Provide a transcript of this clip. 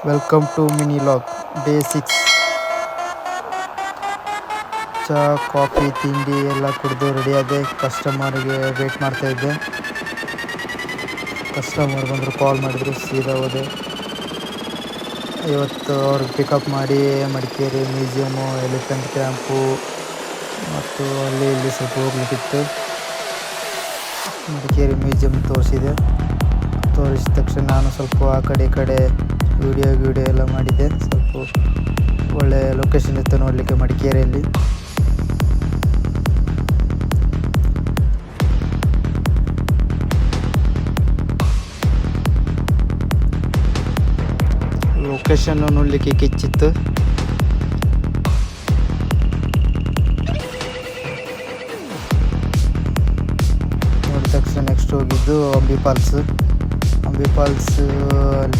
Welcome to mini vlog day 6. ಚಹಾ coffee ತಿಂಡಿ ಎಲ್ಲ ಕುಡಿದು ರೆಡಿಯಾದೆ. ಕಸ್ಟಮರ್ಗೆ ವೇಟ್ ಮಾಡ್ತಾಯಿದ್ದೆ. ಕಸ್ಟಮರ್ ಬಂದರು, ಕಾಲ್ ಮಾಡಿದರು, ಸೀದಾ ಹೋದೆ. ಇವತ್ತು ಅವ್ರಿಗೆ ಪಿಕಪ್ ಮಾಡಿ ಮಡಿಕೇರಿ ಮ್ಯೂಸಿಯಮ್ಮು, ಎಲಿಫೆಂಟ್ ಕ್ಯಾಂಪು ಮತ್ತು ಅಲ್ಲಿ ಇಲ್ಲಿ ಸ್ವಲ್ಪ ಹೋಗ್ಲಿಕ್ಕಿತ್ತು. ಮಡಿಕೇರಿ ಮ್ಯೂಸಿಯಮ್ ತೋರಿಸಿದ ತಕ್ಷಣ ನಾನು ಸ್ವಲ್ಪ ಆ ಕಡೆ ಈ ಕಡೆ ವಿಡಿಯೋ ಎಲ್ಲ ಮಾಡಿದ್ದೆ. ಸ್ವಲ್ಪ ಒಳ್ಳೆಯ ಲೊಕೇಶನ್ ಇತ್ತು ನೋಡಲಿಕ್ಕೆ ಮಡಿಕೇರಿಯಲ್ಲಿ. ಲೊಕೇಶನ್ನು ನೋಡಲಿಕ್ಕೆ ಕಿಚ್ಚಿತ್ತು. ನೋಡಿದ ತಕ್ಷಣ ನೆಕ್ಸ್ಟ್ ಹೋಗಿದ್ದು ಅಂಬಿ ಫಾಲ್ಸ್ ಅಲ್ಲಿ